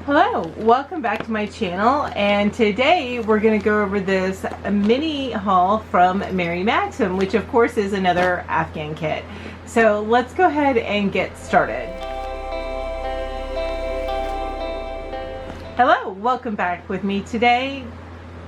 Hello, welcome back to my channel, and today we're going to go over this mini haul from Maxim, which of course is another Afghan kit. So let's go ahead and get started. Hello, welcome back with me today.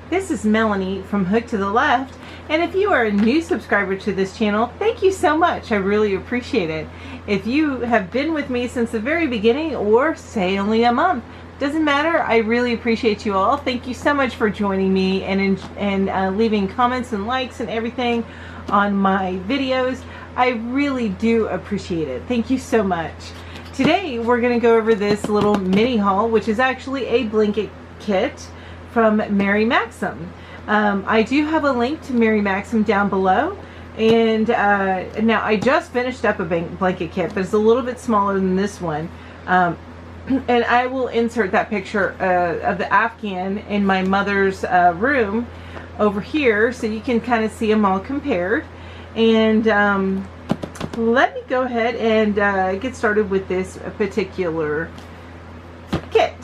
This is Melanie from Hook to the Left, and if you are a new subscriber to this channel, thank you so much. I really appreciate it. If you have been with me since the very beginning, or say only a month, doesn't matter. I really appreciate you all. Thank you so much for joining me and leaving comments and likes and everything on my videos. I really do appreciate it. Thank you so much. Today we're going to go over this little mini haul, which is actually a blanket kit from Maxim. I do have a link to Maxim down below, and now I just finished up a blanket kit, but it's a little bit smaller than this one. And I will insert that picture of the Afghan in my mother's room over here, so you can kind of see them all compared. And let me go ahead and get started with this particular kit.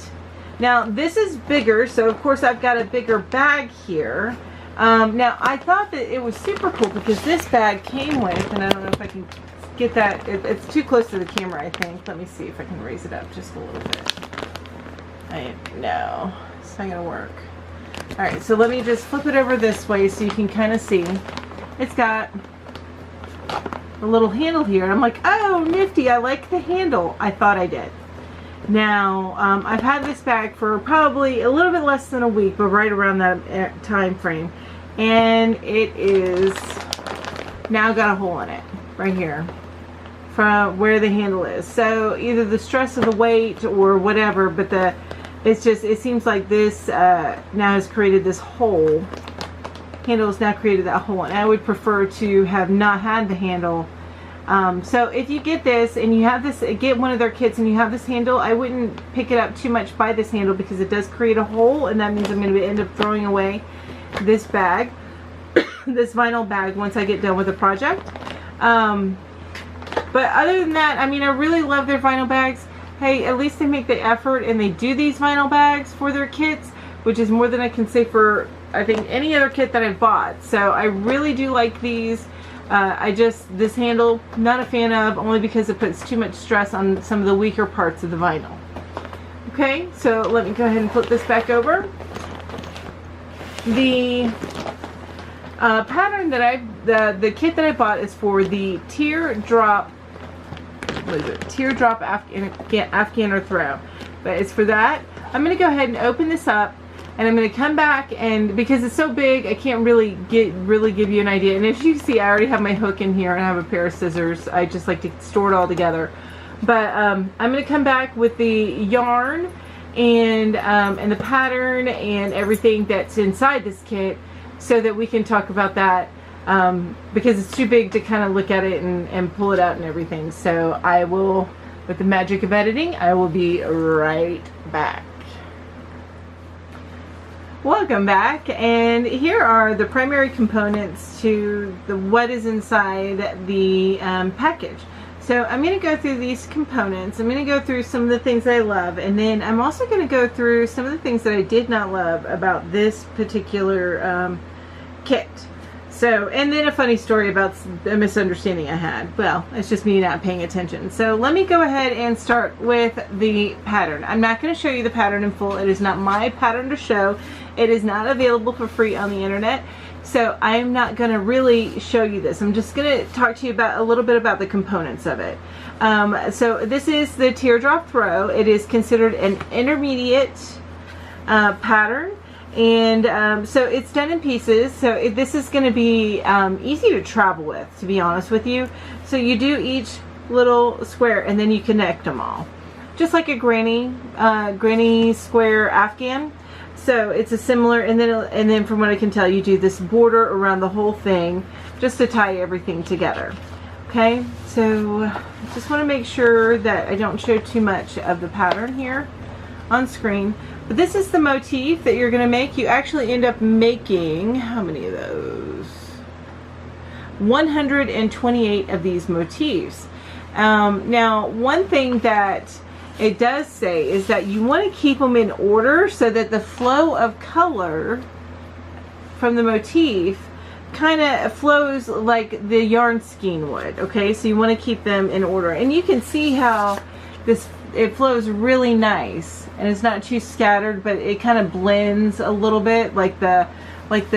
Now this is bigger, so of course I've got a bigger bag here. Now I thought that it was super cool because this bag came with, and I don't know if I can get that, it's too close to the camera, I think. Let me see if I can raise it up just a little bit. No, it's not gonna work. Alright, so let me just flip it over this way so you can kind of see. It's got a little handle here, and I'm like, oh, nifty, I like the handle. I thought I did. Now, I've had this bag for probably a little bit less than a week, but right around that time frame. And it is now got a hole in it, right here, from where the handle is. So either the stress of the weight or whatever, but it seems like this now has created this hole. Handle has now created that hole, and I would prefer to have not had the handle. So if you get this and you have this, get one of their kits and you have this handle, I wouldn't pick it up too much by this handle because it does create a hole, and that means I'm going to end up throwing away this bag, this vinyl bag, once I get done with the project. But other than that, I mean, I really love their vinyl bags. Hey, at least they make the effort and they do these vinyl bags for their kits, which is more than I can say for, I think, any other kit that I've bought. So I really do like these. This handle, not a fan of, only because it puts too much stress on some of the weaker parts of the vinyl. Okay, so let me go ahead and flip this back over. The pattern that the kit that I bought is for the teardrop, what is it? Teardrop Afghan or throw. But it's for that. I'm going to go ahead and open this up, and I'm going to come back, and because it's so big, I can't really give you an idea. And as you see, I already have my hook in here, and I have a pair of scissors. I just like to store it all together. But I'm going to come back with the yarn and the pattern and everything that's inside this kit, so that we can talk about that, because it's too big to kind of look at it and pull it out and everything. So I will, with the magic of editing, I will be right back. Welcome back, and here are the primary components to what is inside the package. So I'm going to go through these components. I'm going to go through some of the things that I love, and then I'm also going to go through some of the things that I did not love about this particular kit. So, and then a funny story about a misunderstanding I had. Well, it's just me not paying attention. So let me go ahead and start with the pattern. I'm not going to show you the pattern in full. It is not my pattern to show. It is not available for free on the internet. So I'm not going to really show you this. I'm just going to talk to you about a little bit about the components of it. So this is the teardrop throw. It is considered an intermediate pattern. And so it's done in pieces, so this is going to be easy to travel with, to be honest with you. So you do each little square and then you connect them all, just like a granny square Afghan. So it's a similar, and then from what I can tell, you do this border around the whole thing just to tie everything together. Okay, so I just want to make sure that I don't show too much of the pattern here on screen. But this is the motif that you're going to make. You actually end up making, how many of those? 128 of these motifs. Now, one thing that it does say is that you want to keep them in order so that the flow of color from the motif kind of flows like the yarn skein would. Okay, so you want to keep them in order, and you can see how it flows really nice, and it's not too scattered, but it kind of blends a little bit like the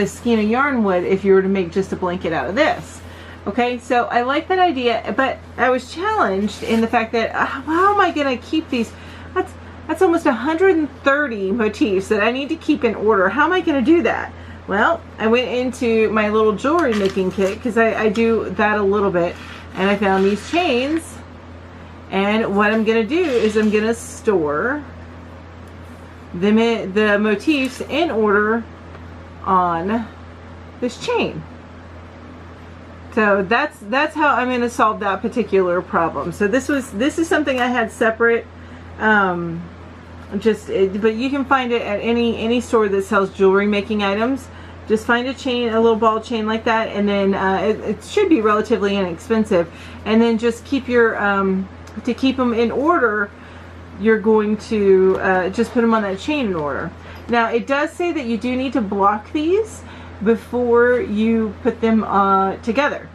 skein of yarn would if you were to make just a blanket out of this. Okay, so I like that idea, but I was challenged in the fact that how am I going to keep these? That's almost 130 motifs that I need to keep in order. How am I going to do that? Well, I went into my little jewelry making kit, because I do that a little bit, and I found these chains. And what I'm going to do is I'm going to store the motifs in order on this chain. So that's how I'm going to solve that particular problem. So this is something I had separate, but you can find it at any store that sells jewelry making items. Just find a chain, a little ball chain like that, and then it should be relatively inexpensive. And then just keep your to keep them in order, you're going to just put them on that chain in order. Now it does say that you do need to block these before you put them together.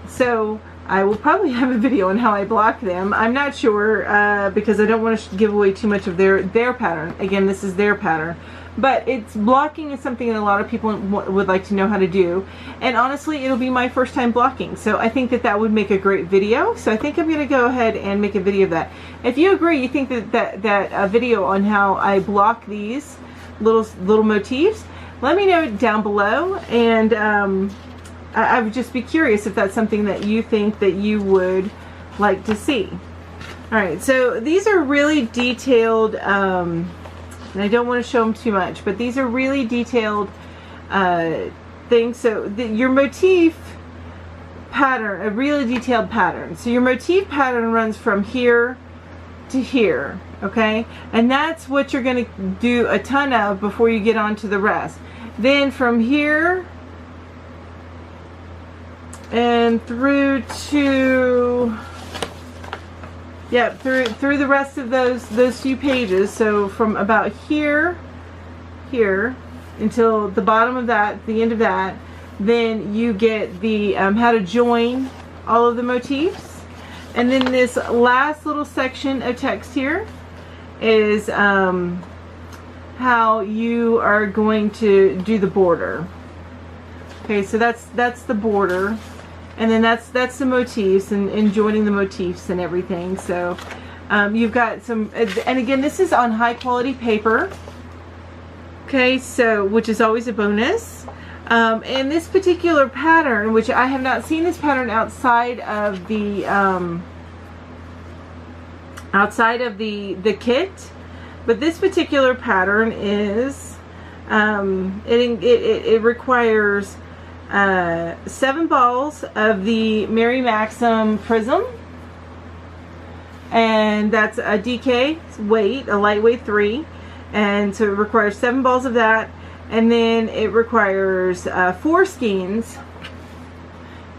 So I will probably have a video on how I block them. I'm not sure because I don't want to give away too much of their pattern. Again, this is their pattern. But blocking is something that a lot of people would like to know how to do. And honestly, it'll be my first time blocking. So I think that would make a great video. So I think I'm going to go ahead and make a video of that. If you agree, you think that a video on how I block these little motifs, let me know down below. And I would just be curious if that's something that you think that you would like to see. Alright, so these are really detailed, and I don't want to show them too much, but these are really detailed things. So your motif pattern, a really detailed pattern. So your motif pattern runs from here to here, okay? And that's what you're going to do a ton of before you get on to the rest. Then from here and through to, yep, through the rest of those few pages. So from about here until the bottom of that, the end of that, then you get the how to join all of the motifs. And then this last little section of text here is how you are going to do the border. Okay, so that's the border, and then that's the motifs and joining the motifs and everything. So you've got some, and again, this is on high quality paper. Okay, so which is always a bonus. And this particular pattern, which I have not seen this pattern outside of the kit, but this particular pattern is it requires 7 balls of the Mary Maxim Prism, and that's a DK weight, a lightweight 3, and so it requires 7 balls of that. And then it requires 4 skeins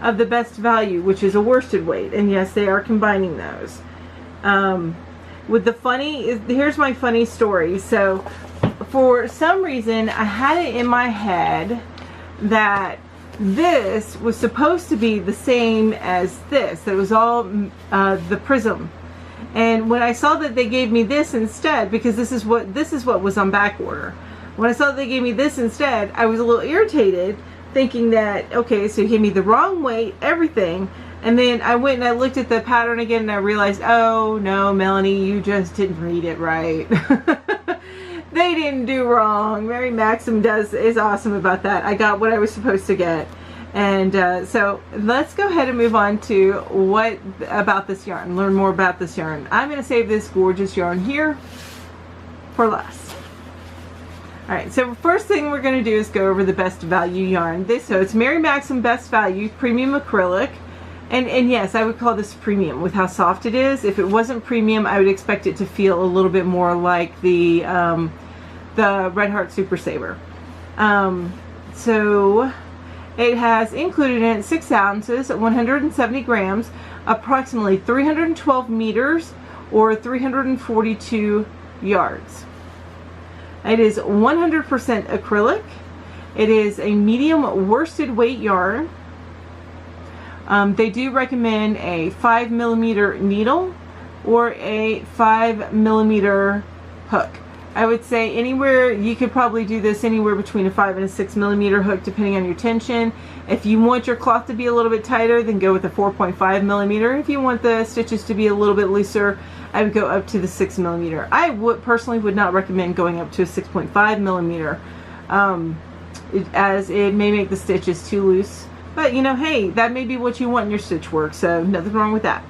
of the best value, which is a worsted weight. And yes, they are combining those. With the funny, here's my funny story. So for some reason, I had it in my head that this was supposed to be the same as this. That it was all the Prism. And when I saw that they gave me this instead, because this is what was on back order. When I saw that they gave me this instead, I was a little irritated, thinking that, okay, so you gave me the wrong weight, everything. And then I went and I looked at the pattern again, and I realized, oh no, Melanie, you just didn't read it right. They didn't do wrong. Mary Maxim is awesome about that. I got what I was supposed to get. And so let's go ahead and move on to about this yarn, learn more about this yarn. I'm going to save this gorgeous yarn here for last. Alright, so first thing we're going to do is go over the best value yarn. So it's Mary Maxim Best Value Premium Acrylic. And yes, I would call this premium with how soft it is. If it wasn't premium, I would expect it to feel a little bit more like the Red Heart Super Saver. So it has included in it 6 ounces, 170 grams, approximately 312 meters, or 342 yards. It is 100% acrylic. It is a medium worsted weight yarn. They do recommend a 5mm needle or a 5mm hook. I would say anywhere, you could probably do this anywhere between a 5 and a 6mm hook depending on your tension. If you want your cloth to be a little bit tighter, then go with a 4.5mm. If you want the stitches to be a little bit looser, I would go up to the 6mm. I personally would not recommend going up to a 6.5mm as it may make the stitches too loose. But you know, hey, that may be what you want in your stitch work, so nothing wrong with that.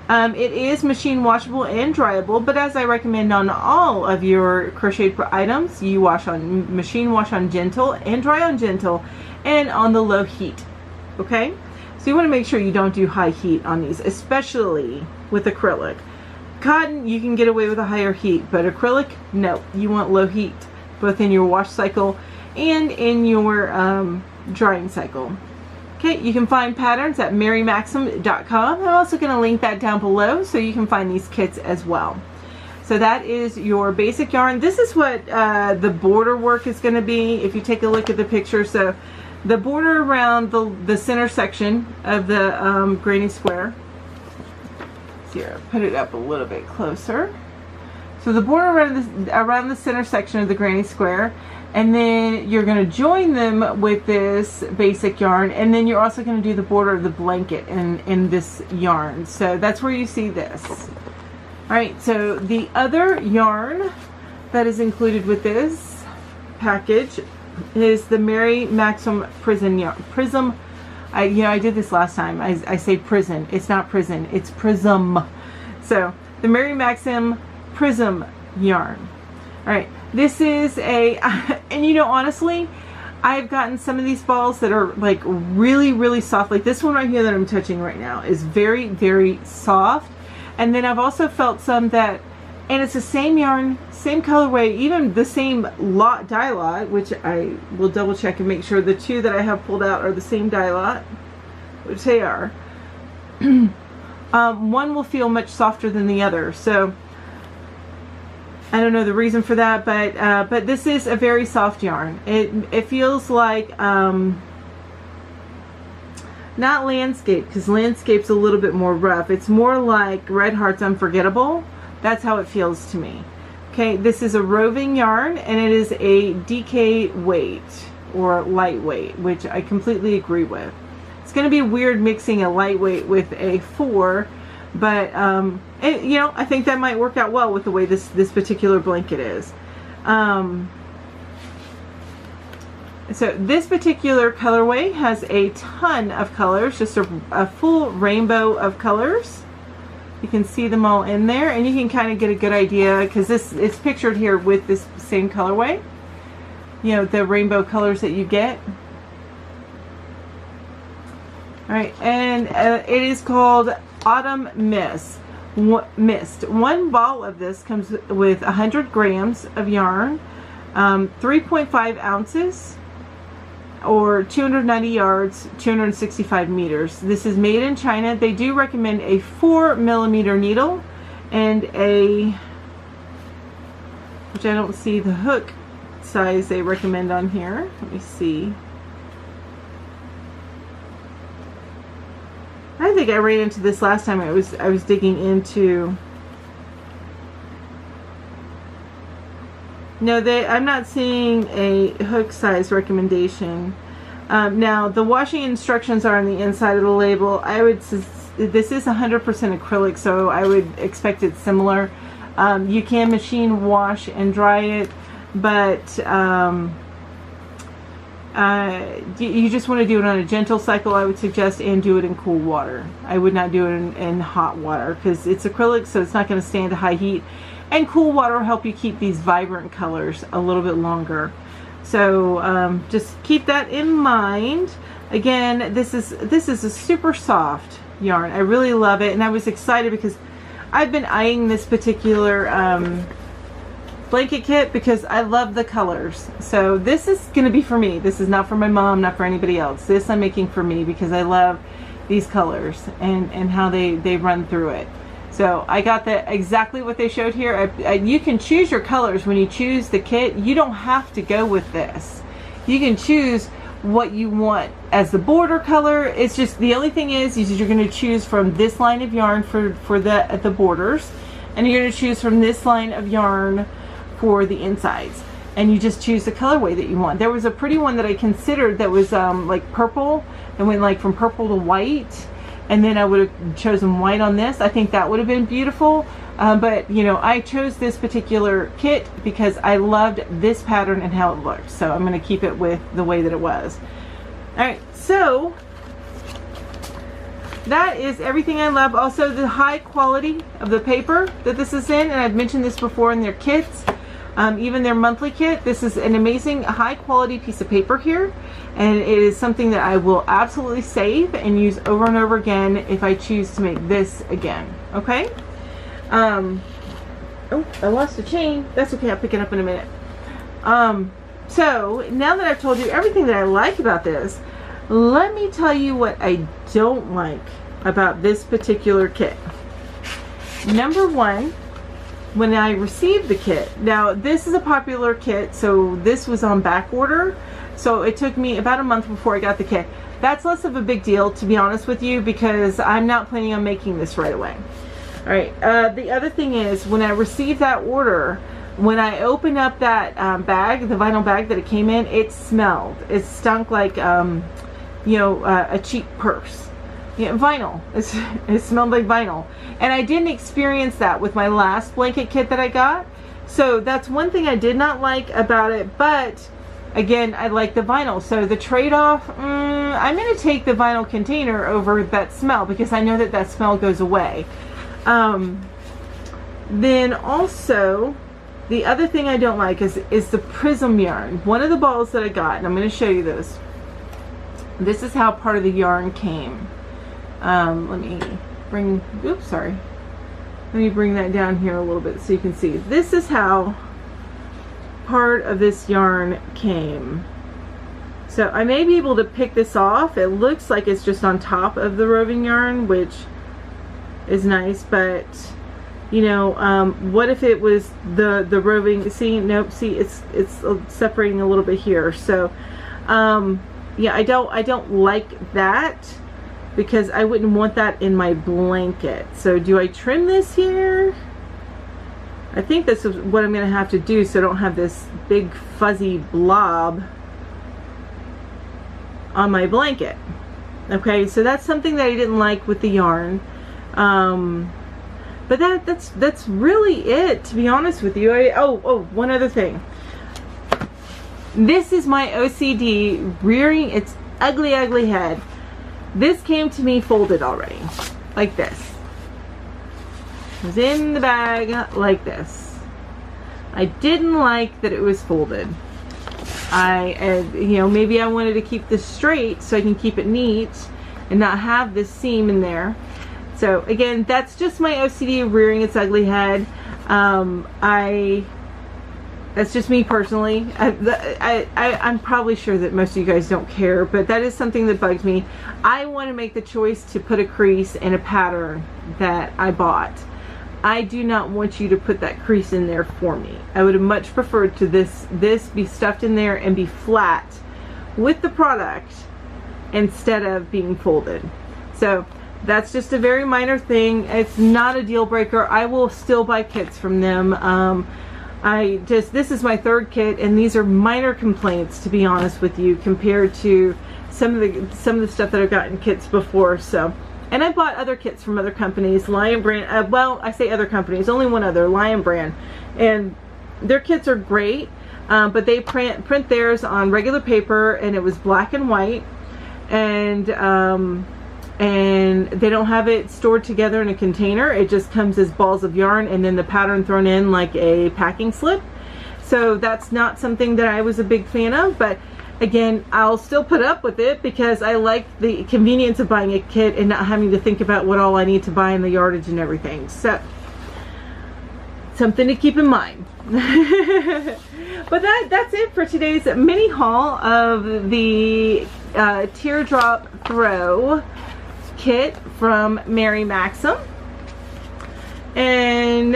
It is machine washable and dryable, but as I recommend on all of your crocheted items, you machine wash on gentle and dry on gentle and on the low heat. Okay? So you want to make sure you don't do high heat on these, especially with acrylic. Cotton, you can get away with a higher heat, but acrylic, no. You want low heat, both in your wash cycle and in your drying cycle. Okay, you can find patterns at marymaxim.com. I'm also going to link that down below so you can find these kits as well. So that is your basic yarn. This is what the border work is going to be if you take a look at the picture. So the border around the center section of the granny square. Here, put it up a little bit closer. So the border around the center section of the granny square, and then you're going to join them with this basic yarn, and then you're also going to do the border of the blanket in this yarn. So that's where you see this. Alright, so the other yarn that is included with this package is the Mary Maxim Prism yarn. Prism, I did this last time. I say prison. It's not prison. It's Prism. So the Mary Maxim Prism yarn. Alright, this is a, and you know, honestly, I've gotten some of these balls that are like really, really soft. Like this one right here that I'm touching right now is very, very soft. And then I've also felt some that, and it's the same yarn, same colorway, even the same dye lot, which I will double check and make sure the two that I have pulled out are the same dye lot, which they are. One will feel much softer than the other. So I don't know the reason for that, but this is a very soft yarn. It feels like not landscape, because landscape's a little bit more rough. It's more like Red Heart's Unforgettable. That's how it feels to me. Okay, this is a roving yarn, and it is a DK weight or lightweight, which I completely agree with. It's going to be weird mixing a lightweight with a 4, but you know, I think that might work out well with the way this particular blanket is. So this particular colorway has a ton of colors, just a full rainbow of colors. You can see them all in there, and you can kind of get a good idea because it's pictured here with this same colorway. You know, the rainbow colors that you get. All right, and it is called Autumn Mist. One ball of this comes with 100 grams of yarn, 3.5 ounces, or 290 yards, 265 meters. This is made in China. They do recommend a 4mm needle and which I don't see the hook size they recommend on here. Let me see. I think I ran into this last time I was digging into. No, I'm not seeing a hook size recommendation. Now, the washing instructions are on the inside of the label. This is 100% acrylic, so I would expect it similar. You can machine wash and dry it, but you just want to do it on a gentle cycle, I would suggest, and do it in cool water. I would not do it in hot water because it's acrylic, so it's not going to stand to high heat. And cool water will help you keep these vibrant colors a little bit longer. So just keep that in mind. Again, this is a super soft yarn. I really love it, and I was excited because I've been eyeing this particular blanket kit because I love the colors. So this is going to be for me. This is not for my mom, not for anybody else. This I'm making for me because I love these colors and how they run through it. So I got exactly what they showed here. You can choose your colors when you choose the kit. You don't have to go with this. You can choose what you want as the border color. It's just, the only thing is you're going to choose from this line of yarn for the borders, and you're going to choose from this line of yarn for the insides, and you just choose the colorway that you want. There was a pretty one that I considered that was like purple, and went like from purple to white, and then I would have chosen white on this. I think that would have been beautiful, but you know, I chose this particular kit because I loved this pattern and how it looked, so I'm going to keep it with the way that it was. Alright, so that is everything I love. Also, the high quality of the paper that this is in, and I've mentioned this before in their kits, even their monthly kit. This is an amazing high quality piece of paper here, and it is something that I will absolutely save and use over and over again if I choose to make this again. Okay? Oh, I lost the chain. That's okay, I'll pick it up in a minute. So now that I've told you everything that I like about this, let me tell you what I don't like about this particular kit. Number one, when I received the kit, now this is a popular kit, so this was on back order, so it took me about a month before I got the kit. That's less of a big deal, to be honest with you, because I'm not planning on making this right away. Alright, the other thing is, when I received that order, when I opened up that bag, the vinyl bag that it came in, it smelled. It stunk like, you know, a cheap purse. Yeah, vinyl. It smelled like vinyl. And I didn't experience that with my last blanket kit that I got. So that's one thing I did not like about it. But again, I like the vinyl. So the trade-off, I'm going to take the vinyl container over that smell, because I know that that smell goes away. Then also, the other thing I don't like is the Prism yarn. One of the balls that I got, and I'm going to show you this. This is how part of the yarn came. Let me bring, oops, sorry. Let me bring that down here a little bit so you can see. This is how part of this yarn came. So I may be able to pick this off. It looks like it's just on top of the roving yarn, which is nice, but you know, what if it was the roving? See, nope, see, it's separating a little bit here. So yeah, I don't like that, because I wouldn't want that in my blanket. So do I trim this here? I think this is what I'm gonna have to do, so I don't have this big fuzzy blob on my blanket. Okay, so that's something that I didn't like with the yarn. But that's really it, to be honest with you. Oh, one other thing. This is my OCD rearing its ugly head. This came to me folded already, like this. It was in the bag like this. I didn't like that it was folded. You know, maybe I wanted to keep this straight so I can keep it neat and not have this seam in there. So again, that's just my OCD rearing its ugly head. That's just me personally. I'm probably sure that most of you guys don't care, but that is something that bugs me. I want to make the choice to put a crease in a pattern that I bought. I do not want you to put that crease in there for me. I would have much preferred to this be stuffed in there and be flat with the product instead of being folded. So that's just a very minor thing. It's not a deal breaker. I will still buy kits from them. This is my third kit, and these are minor complaints, to be honest with you, compared to some of the stuff that I've gotten kits before. So, and I bought other kits from other companies, Lion Brand. Well, I say other companies, only one other, Lion Brand, and their kits are great. But they print theirs on regular paper, and it was black and white, and they don't have it stored together in a container. It just comes as balls of yarn and then the pattern thrown in like a packing slip. So that's not something that I was a big fan of, but again, I'll still put up with it because I like the convenience of buying a kit and not having to think about what all I need to buy in the yardage and everything. So something to keep in mind. But that's it for today's mini haul of the Teardrop Throw kit from Mary Maxim. And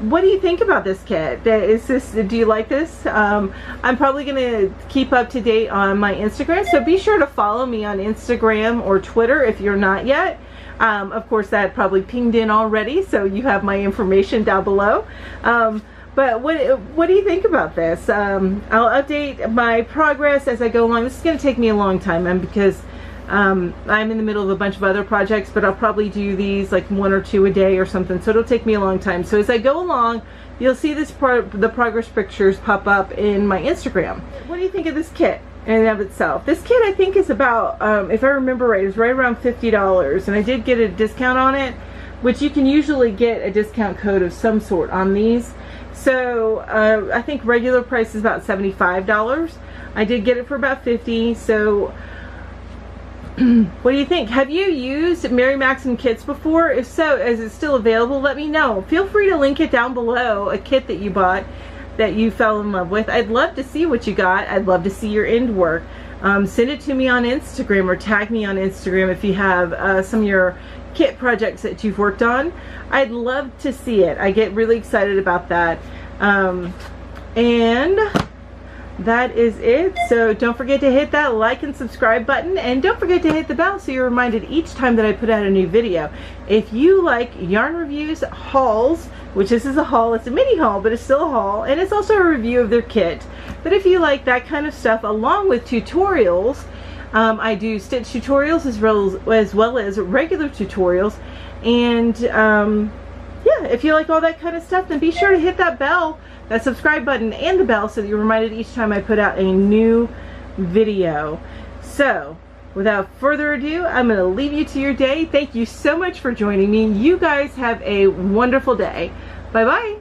what do you think about this kit? Do you like this? I'm probably going to keep up to date on my Instagram, so be sure to follow me on Instagram or Twitter if you're not yet. Of course, that probably pinged in already, so you have my information down below. But what do you think about this? I'll update my progress as I go along. This is going to take me a long time because I'm in the middle of a bunch of other projects, but I'll probably do these like 1 or 2 a day or something, so it'll take me a long time. So as I go along, you'll see the progress pictures pop up in my Instagram. What do you think of this kit in and of itself? This kit I think is about, if I remember right, is right around $50, and I did get a discount on it, which you can usually get a discount code of some sort on these. So I think regular price is about $75. I did get it for about $50, so what do you think? Have you used Mary Maxim kits before? If so, is it still available? Let me know. Feel free to link it down below, a kit that you bought that you fell in love with. I'd love to see what you got. I'd love to see your end work. Send it to me on Instagram or tag me on Instagram if you have some of your kit projects that you've worked on. I'd love to see it. I get really excited about that. And that is it. So don't forget to hit that like and subscribe button, and don't forget to hit the bell so you're reminded each time that I put out a new video. If you like yarn reviews, hauls, which this is a haul, it's a mini haul, but it's still a haul, and it's also a review of their kit. But if you like that kind of stuff along with tutorials, I do stitch tutorials as well as regular tutorials, and yeah, if you like all that kind of stuff, then be sure to hit that bell, that subscribe button and the bell, so that you're reminded each time I put out a new video. So without further ado, I'm going to leave you to your day. Thank you so much for joining me. You guys have a wonderful day. Bye bye.